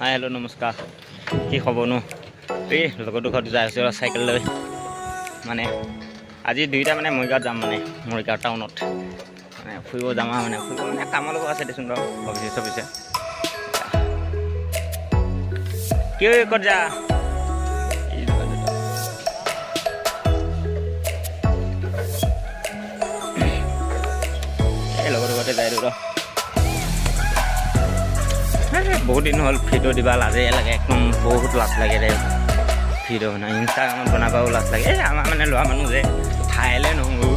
hi hello' নমস্কাৰ কি খবৰনো এই লগতো ঘৰত যাই আছোঁ চাইকেল লৈ মানে আজি দুইটা মানে মৰিগাঁৱত যাম মানে মৰিগাঁও টাউনত মানে ফুৰিব যাম মানে ফুৰিব মানে কামৰ লগত আছে দেচোন বাৰু অফিচে চফিচে কি ক'ত যা এই লগতো ঘৰতে যাই দিওঁ বহুত দিন হ'ল ভিডিঅ' দিবা লাজে লাগে একদম বহুত লাজ লাগে দে ভিডিঅ' বনাই ইনষ্টাগ্ৰামত বনাবও লাজ লাগে এই আমাৰ মানে ল'ৰা মানুহ যে ঠাইলে নহওঁ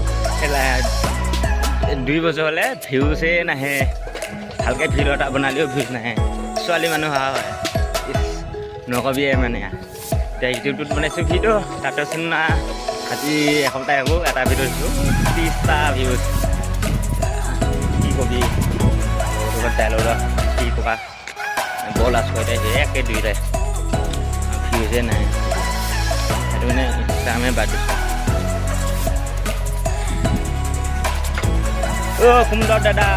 2 বছৰ হ'লে ভিউজে নাহে ভালকৈ ভিডিঅ' এটা বনালেও ভিউজ নাহে ছোৱালী মানুহ হোৱা হয় নকবিয়ে মানে এতিয়া ইউটিউবটোত বনাইছোঁ ভিডিঅ' তাতচোন না আজি এসপ্তাহ হ'ব এটা ভিডিঅ' দিছোঁ 30টা ভিউজ কি কবি ডাইলগ কি টকা বৰ লাজ কৰিলে একে দুইটাই ভিউজে নাই সেইটো মানে ইনষ্টাগ্ৰামে বাদ দিছোঁ অ' সুন্দৰ দাদা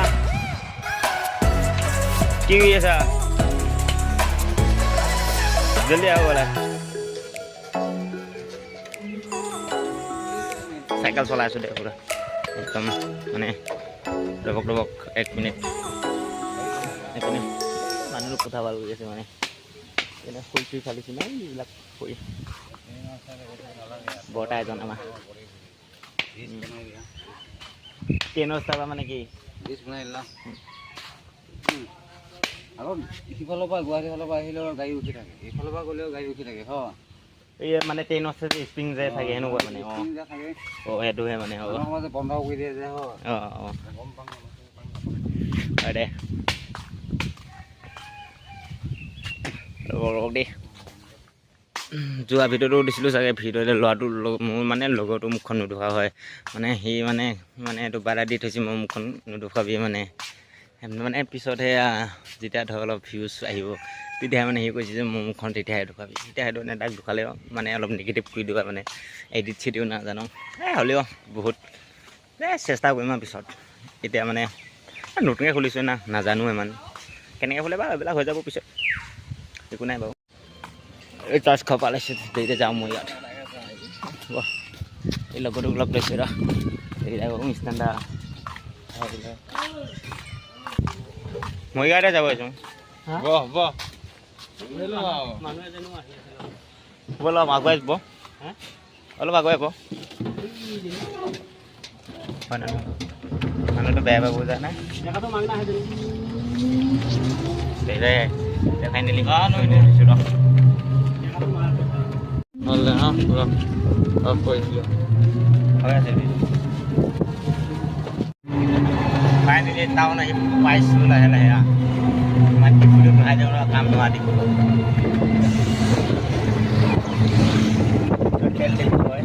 কি কৰি আছা জলদি আহ বোলা চাইকেল চলাই আছোঁ দে পুৰা একদম মানে ৰবক 1 মিনিট এইপিনে মানুহটো কথা ভাল কৰি আছে মানে এনে ফুল চুই ফালিছে নাই এইবিলাক কৰি বৰ্তা এজন আমাৰ 10 বস্তা মানে কি আকৌ সিফালৰ পৰা গুৱাহাটী ফালৰ পৰা আহিলেও গাড়ী উঠি থাকে এইফালৰ পৰা গ'লেও গাড়ী উঠি থাকে হয় এই মানে 10 বস্তা যে স্প্ৰিং যে থাকে সেনেকুৱা মানে অঁ সেইটোহে মানে বন্ধ কৰি দিয়ে যে হয় অঁ হয় দে ৰ'ব দেই যোৱা ভিডিঅ'টো দিছিলোঁ চাগে ভিডিঅ'তে ল'ৰাটো মোৰ মানে লগৰটো মুখখন নুধুৱা হয় মানে সি মানে এইটো বাধা দি থৈছে মই মুখখন নুধুৱাবি মানে পিছতহে যেতিয়া ধৰ অলপ ভিউজ আহিব তেতিয়াহে মানে সি কৈছে যে মোৰ মুখখন তেতিয়াহে ধুৱাবি তেতিয়া সেইটো মানে তাক ধুৱালেও মানে অলপ নিগেটিভ কৰি দিবা মানে এডিট চিডিও নাজানো হ'লেও বহুত চেষ্টা কৰিম আৰু পিছত এতিয়া মানে নতুনকৈ খুলিছোঁ নাজানো ইমান কেনেকৈ খোলে বা এইবিলাক হৈ যাব পিছত একো নাই বাৰু এই টাচ খাব পালাইছোঁ দেৰিতে যাওঁ মই ইয়াত এই লগতো লগ লৈছোঁ ৰ ইষ্টাণ্ডা মৰিগাঁৱতে যাব আহিছোঁ অলপ আগুৱাই যাব অলপ আগুৱাই যাব হয় নহয় মানুহটো বেয়া পাব যা নাই দেখাই নিলি দিছোঁ ৰ ফাইনেলি টাউন আহি পাইছোঁ লাহে লাহে ইমান টিপুটো বহাই দিওঁ কাম নোহোৱা টিপুটো তেল হয়